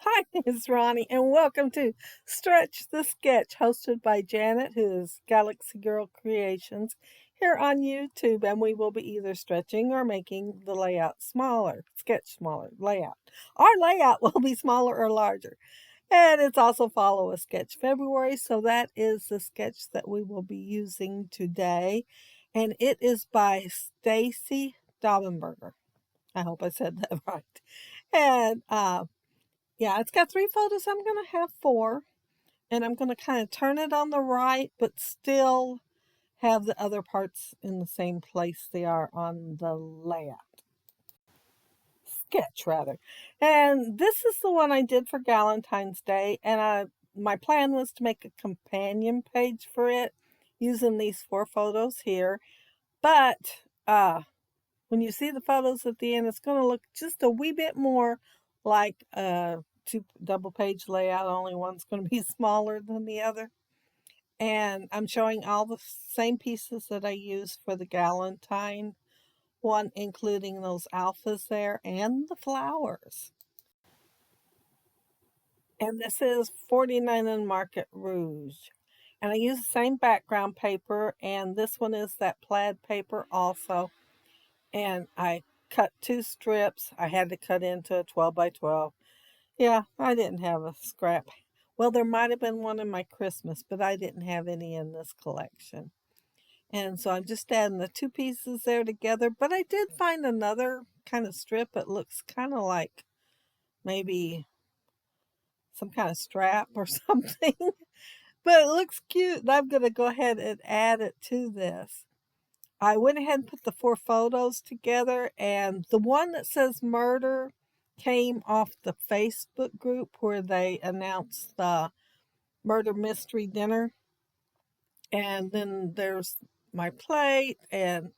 Hi, it's Ronnie, and welcome to Stretch the Sketch, hosted by Janet, who is Galaxy Girl Creations, here on YouTube. And we will be either stretching or making the layout smaller, sketch smaller, layout. Our layout will be smaller or larger. And it's also Follow a Sketch February, so that is the sketch that we will be using today. And it is by Stacy Daubenberger. I hope I said that right. And yeah, it's got 3 photos. I'm going to have 4. And I'm going to kind of turn it on the right, but still have the other parts in the same place they are on the layout. Sketch, rather. And this is the one I did for Valentine's Day. And my plan was to make a companion page for it using these 4 photos here. But when you see the photos at the end, it's going to look just a wee bit more like a double page layout. Only one's going to be smaller than the other. And I'm showing all the same pieces that I used for the Galentine one, including those alphas there and the flowers. And this is 49 in Market Rouge. And I use the same background paper, and this one is that plaid paper also. And I cut 2 strips. I had to cut into a 12 by 12. Yeah, I didn't have a scrap. Well, there might have been one in my Christmas, but I didn't have any in this collection. And so I'm just adding the 2 pieces there together. But I did find another kind of strip. It looks kind of like maybe some kind of strap or something. But it looks cute. And I'm going to go ahead and add it to this. I went ahead and put the 4 photos together, and the one that says murder came off the Facebook group where they announced the murder mystery dinner. And then there's my plate and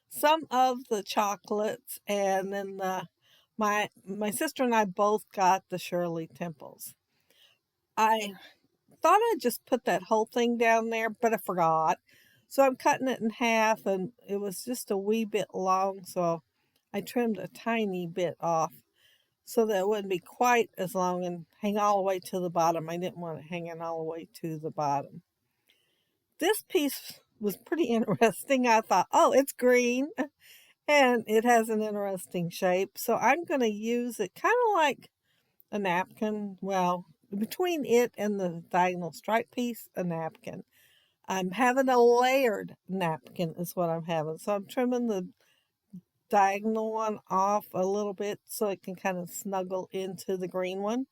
some of the chocolates, and then my sister and I both got the Shirley Temples. I thought I'd just put that whole thing down there, but I forgot. So I'm cutting it in half, and it was just a wee bit long, so I trimmed a tiny bit off so that it wouldn't be quite as long and hang all the way to the bottom. I didn't want it hanging all the way to the bottom. This piece was pretty interesting. I thought, oh, it's green, and it has an interesting shape. So I'm going to use it kind of like a napkin. Well, between it and the diagonal stripe piece, a napkin. I'm having a layered napkin is what I'm having. So I'm trimming the diagonal one off a little bit so it can kind of snuggle into the green one.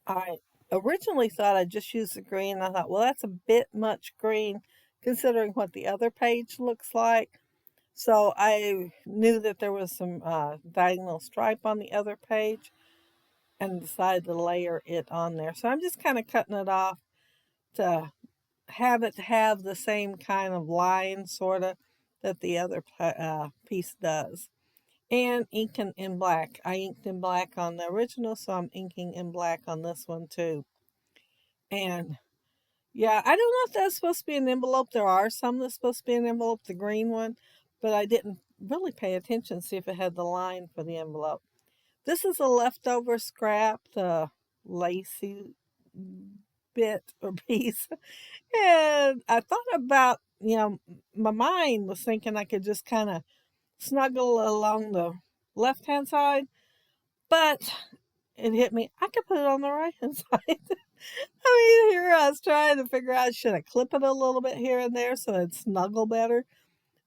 I originally thought I'd just use the green. I thought, well, that's a bit much green considering what the other page looks like. So I knew that there was some diagonal stripe on the other page and decided to layer it on there. So I'm just kind of cutting it off to have it have the same kind of line, sort of, that the other piece does. And inking in black. I inked in black on the original, so I'm inking in black on this one too. And yeah, I don't know if that's supposed to be an envelope. There are some that's supposed to be an envelope, the green one, but I didn't really pay attention to see if it had the line for the envelope. This is a leftover scrap, the lacy bit or piece. And I thought about, my mind was thinking I could just kind of snuggle along the left-hand side, but it hit me. I could put it on the right-hand side. I mean, here I was trying to figure out, should I clip it a little bit here and there so it'd snuggle better?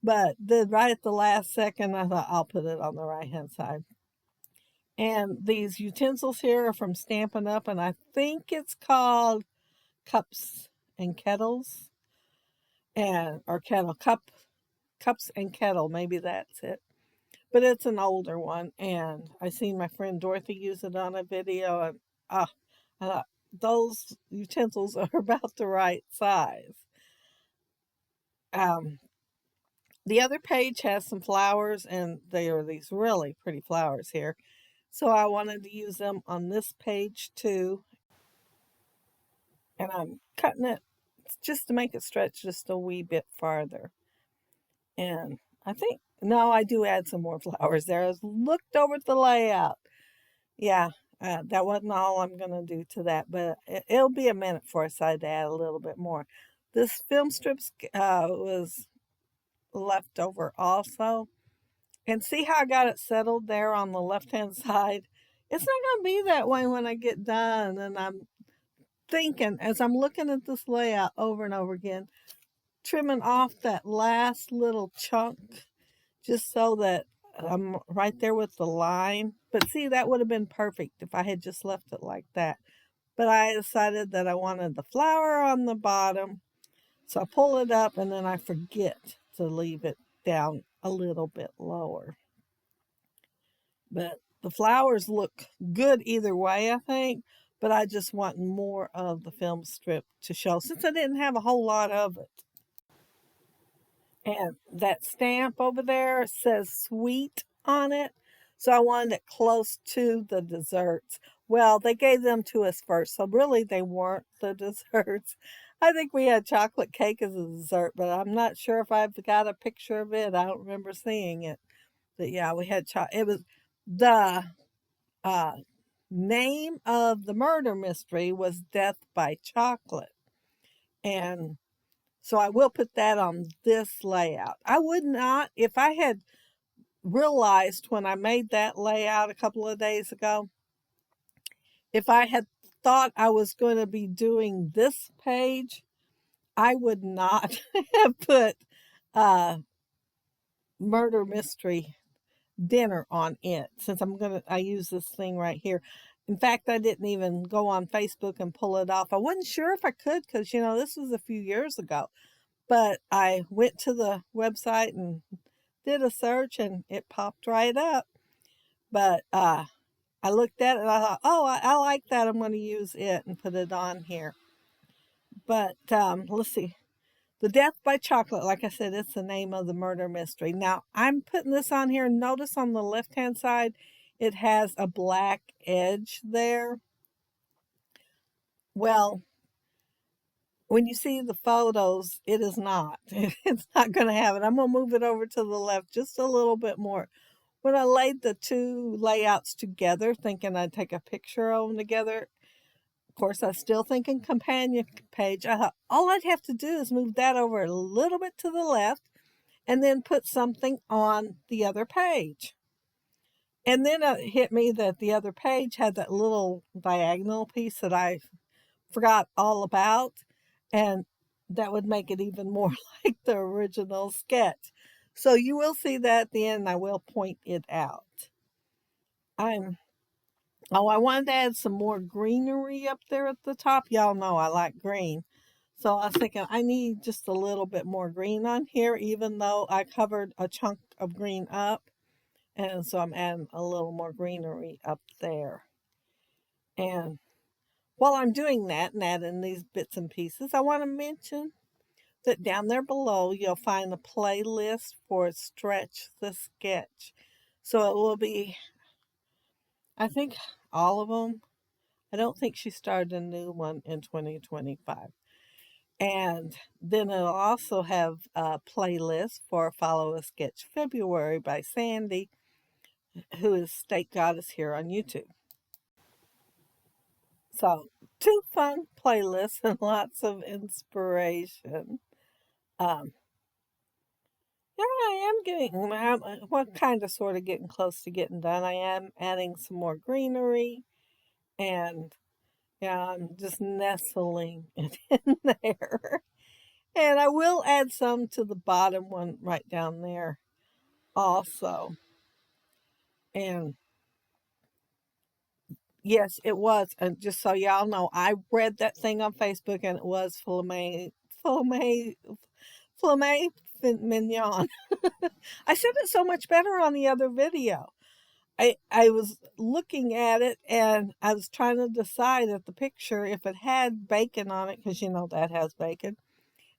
But then right at the last second, I thought I'll put it on the right-hand side. And these utensils here are from Stampin' Up, and I think it's called Cups and Kettles, or cups and kettle, maybe that's it. But it's an older one, and I seen my friend Dorothy use it on a video, and I thought those utensils are about the right size. The other page has some flowers, and they are these really pretty flowers here. So I wanted to use them on this page too. And I'm cutting it just to make it stretch just a wee bit farther. And I think, no, I do add some more flowers there. I looked over at the layout. Yeah, That wasn't all I'm going to do to that, but it'll be a minute before I decide to add a little bit more. This film strips was left over also. And see how I got it settled there on the left-hand side? It's not going to be that way when I get done. And I'm thinking, as I'm looking at this layout over and over again, trimming off that last little chunk just so that I'm right there with the line. But see, that would have been perfect if I had just left it like that. But I decided that I wanted the flower on the bottom. So I pull it up and then I forget to leave it down a little bit lower. But the flowers look good either way, I think. But I just want more of the film strip to show since I didn't have a whole lot of it. And that stamp over there says sweet on it. So I wanted it close to the desserts. Well, they gave them to us first. So really, they weren't the desserts. I think we had chocolate cake as a dessert, but I'm not sure if I've got a picture of it. I don't remember seeing it. But yeah, we had chocolate. It was the uh, name of the murder mystery was Death by Chocolate. And so I will put that on this layout. I would not, if I had realized when I made that layout a couple of days ago, if I had thought I was going to be doing this page, I would not have put murder mystery dinner on it since I use this thing right here. In fact, I didn't even go on Facebook and pull it off. I wasn't sure if I could because, this was a few years ago. But I went to the website and did a search and it popped right up. But I looked at it and I thought, oh, I like that. I'm going to use it and put it on here. But let's see. The Death by Chocolate, like I said, it's the name of the murder mystery. Now, I'm putting this on here. Notice on the left-hand side, it has a black edge there. Well, when you see the photos, it is not. It's not going to have it. I'm going to move it over to the left just a little bit more. When I laid the two layouts together, thinking I'd take a picture of them together, of course, I was still thinking companion page. I thought all I'd have to do is move that over a little bit to the left and then put something on the other page. And then it hit me that the other page had that little diagonal piece that I forgot all about. And that would make it even more like the original sketch. So you will see that at the end. I will point it out. I wanted to add some more greenery up there at the top. Y'all know I like green. So I was thinking I need just a little bit more green on here, even though I covered a chunk of green up. And so I'm adding a little more greenery up there. And while I'm doing that and adding these bits and pieces, I want to mention that down there below you'll find a playlist for Stretch the Sketch. So it will be, I think, all of them. I don't think she started a new one in 2025. And then it'll also have a playlist for Follow a Sketch February by Sandy, who is State Goddess here on YouTube. So, two fun playlists and lots of inspiration. Yeah, I am what kind of sort of getting close to getting done. I am adding some more greenery and yeah, I'm just nestling it in there. And I will add some to the bottom one right down there also. And yes, it was. And just so y'all know, I read that thing on Facebook and it was filet mignon. I said it so much better on the other video. I was looking at it and I was trying to decide at the picture if it had bacon on it, because that has bacon.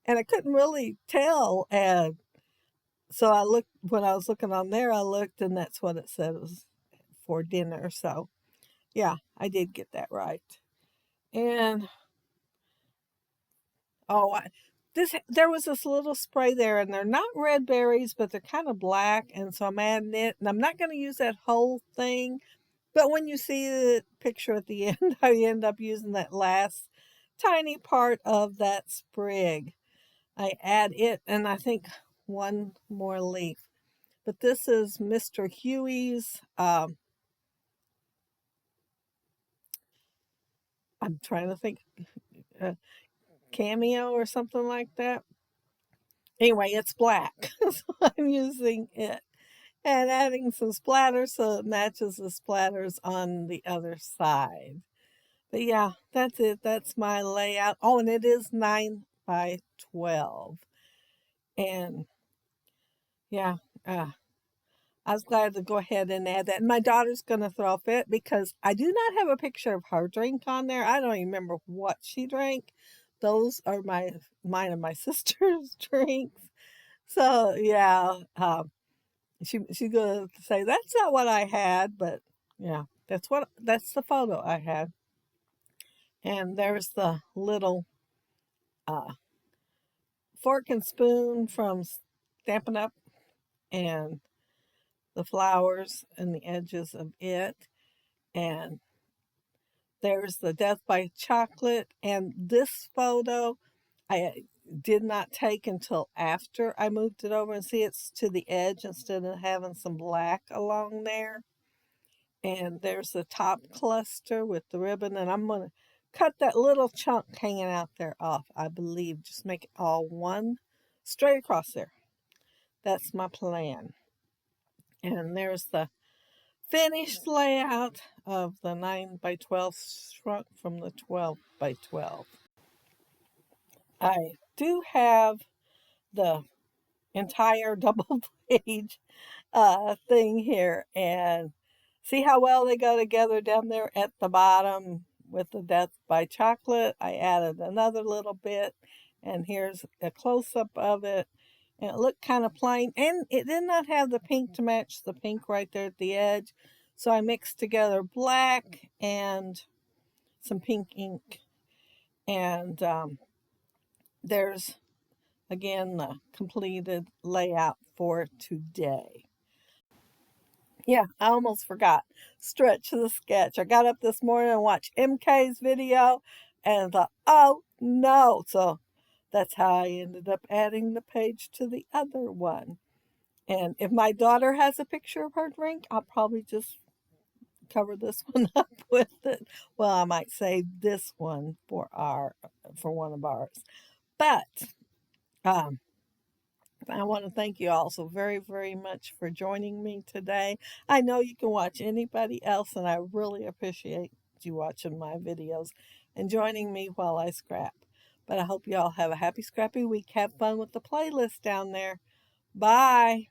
And I couldn't really tell. And so when I was looking on there, I looked and that's what it said. It was for dinner. So yeah, I did get that right. And there was this little spray there, and they're not red berries, but they're kind of black, and so I'm adding it. And I'm not going to use that whole thing, But when you see the picture at the end, I end up using that last tiny part of that sprig. I add it and I think one more leaf. But this is Mr. Huey's, I'm trying to think, uh, cameo or something like that. Anyway, it's black, so I'm using it and adding some splatters so it matches the splatters on the other side. But yeah, that's it. That's my layout. Oh, and it is 9 by 12. And yeah, uh, I was glad to go ahead and add that. And my daughter's going to throw a fit because I do not have a picture of her drink on there. I don't even remember what she drank. Those are mine and my sister's drinks. So yeah, she's gonna say that's not what I had, but yeah, that's the photo I had. And there's the little uh, fork and spoon from Stampin' Up, and the flowers and the edges of it. And there's the Death by Chocolate. And this photo I did not take until after I moved it over, and see it's to the edge instead of having some black along there. And there's the top cluster with the ribbon, and I'm going to cut that little chunk hanging out there off, I believe. Just make it all one straight across there. That's my plan. And there's the finished layout of the 9 by 12 shrunk from the 12 by 12. I do have the entire double page thing here, and see how well they go together down there at the bottom with the Death by Chocolate. I added another little bit, and here's a close-up of it. And it looked kind of plain, and it did not have the pink to match the pink right there at the edge. So I mixed together black and some pink ink. And there's, again, the completed layout for today. Yeah, I almost forgot. Stretch the sketch. I got up this morning and watched MK's video and thought, oh no. So that's how I ended up adding the page to the other one. And if my daughter has a picture of her drink, I'll probably just cover this one up with it. Well, I might save this one for one of ours. But um, I want to thank you all so very, very much for joining me today. I know you can watch anybody else, and I really appreciate you watching my videos and joining me while I scrap. But I hope you all have a happy scrappy week. Have fun with the playlist down there. Bye.